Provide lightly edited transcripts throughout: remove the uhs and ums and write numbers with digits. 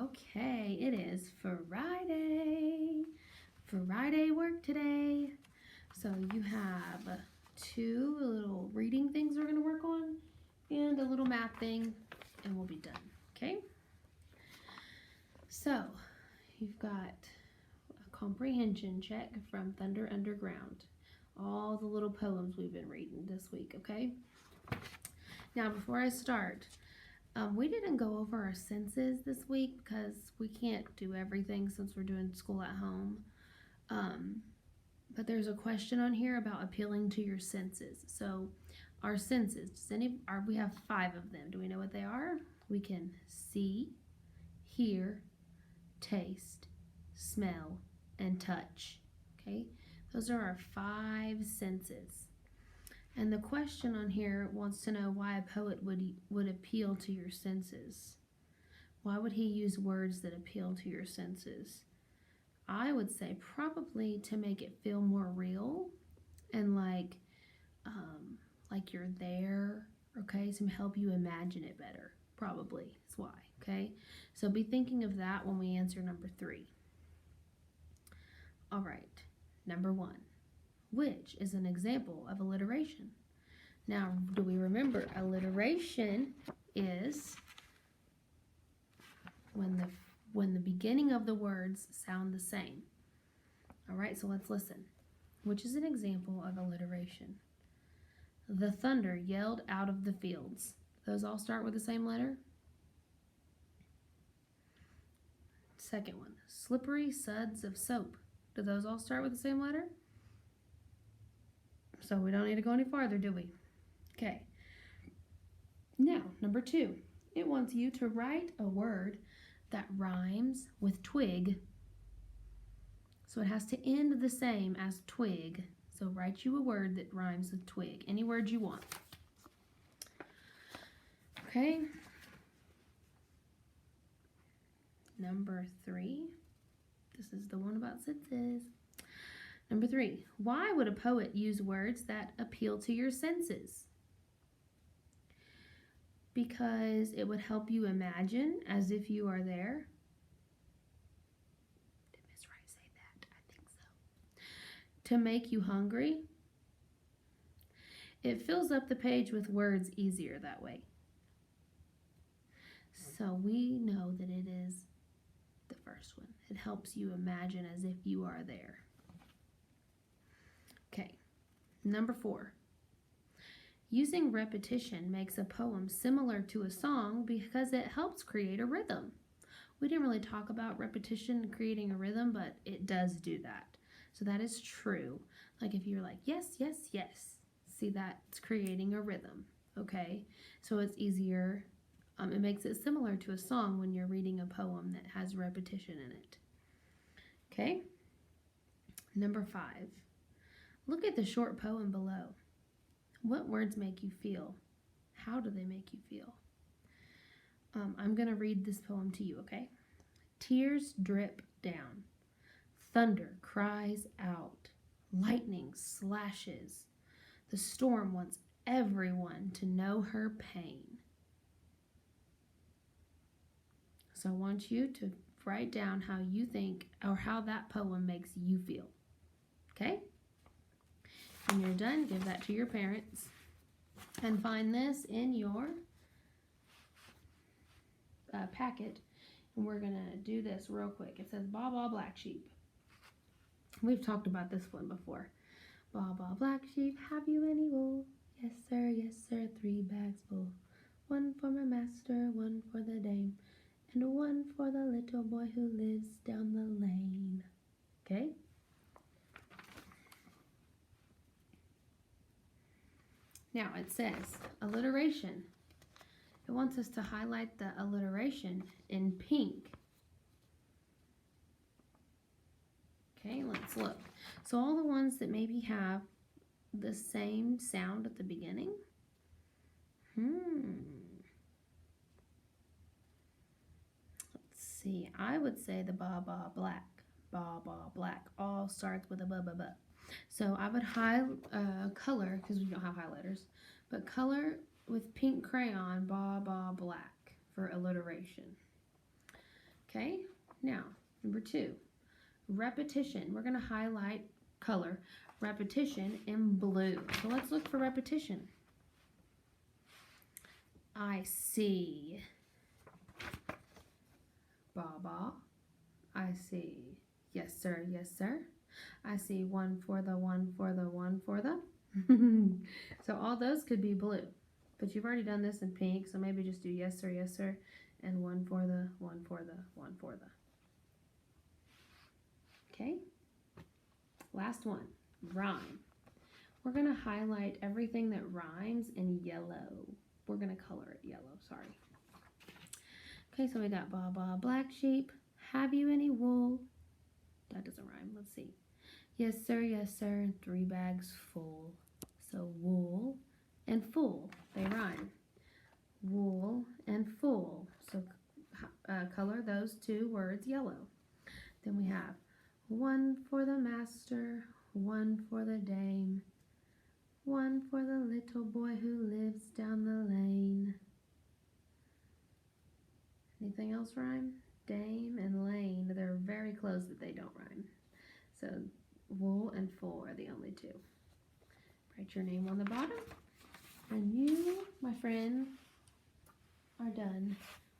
Okay, it is Friday. Friday work today. So you have two little reading things we're going to work on and a little math thing, and we'll be done. Okay? So you've got a comprehension check from Thunder Underground. All the little poems we've been reading this week, okay? Now, before I start, we didn't go over our senses this week because we can't do everything since we're doing school at home. But there's a question on here about appealing to your senses. So our senses, we have 5 of them. Do we know what they are? We can see, hear, taste, smell, and touch. Okay? Those are our 5 senses. And the question on here wants to know why a poet would appeal to your senses. Why would he use words that appeal to your senses? I would say probably to make it feel more real and like you're there, okay? To help you imagine it better, probably is why, okay? So be thinking of that when we answer number 3. All right, number 1. Which is an example of alliteration? Now, do we remember alliteration is when the beginning of the words sound the same. All right, so let's listen. Which is an example of alliteration? The thunder yelled out of the fields. Those all start with the same letter? Second one, slippery suds of soap. Do those all start with the same letter? So we don't need to go any farther, do we? Okay. Now, number 2. It wants you to write a word that rhymes with twig. So it has to end the same as twig. So write you a word that rhymes with twig. Any word you want. Okay. Number 3. This is the one about senses. Number 3. Why would a poet use words that appeal to your senses? Because it would help you imagine as if you are there. Did Miss Wright say that? I think so. To make you hungry. It fills up the page with words easier that way. So we know that it is the first one. It helps you imagine as if you are there. Okay, number 4. Using repetition makes a poem similar to a song because it helps create a rhythm. We didn't really talk about repetition creating a rhythm, but it does do that. So that is true. Like if you're like, yes, yes, yes. See, that's creating a rhythm, okay? So it's easier. It makes it similar to a song when you're reading a poem that has repetition in it. Okay? Number 5. Look at the short poem below. What words make you feel? How do they make you feel? I'm going to read this poem to you, okay? Tears drip down. Thunder cries out. Lightning slashes. The storm wants everyone to know her pain. So I want you to write down how you think or how that poem makes you feel. Okay? When you're done, give that to your parents and find this in your packet. And we're going to do this real quick. It says, Baa Baa Black Sheep. We've talked about this one before. Baa Baa Black Sheep, have you any wool? Yes, sir, 3 bags full. 1 for my master, 1 for the dame, and 1 for the little boy who lives down the lane. Okay? Now it says alliteration. It wants us to highlight the alliteration in pink. Okay, let's look. So all the ones that maybe have the same sound at the beginning. Let's see. I would say the Baa Baa Black. Baa Baa Black all starts with a ba ba ba. So I would color, because we don't have highlighters, but color with pink crayon Baa Baa Black for alliteration. Okay, now number 2, repetition. We're going to highlight color repetition in blue. So let's look for repetition. I see Baba. I see yes sir, yes sir. I see one for the, one for the, one for the. So all those could be blue, but you've already done this in pink, so maybe just do yes sir, and one for the, one for the, one for the. Okay, last one, rhyme. We're going to highlight everything that rhymes in yellow. We're going to color it yellow, sorry. Okay, so we got Baba, black sheep. Have you any wool? That doesn't rhyme. Let's see. Yes, sir, 3 bags full. So wool and full, they rhyme. Wool and full. So color those 2 words yellow. Then we have one for the master, one for the dame, one for the little boy who lives down the lane. Anything else rhyme? Dame and lane, they're very close, but they don't rhyme. So wool and full are the only 2. Write your name on the bottom, and you, my friend, are done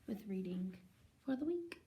with reading for the week.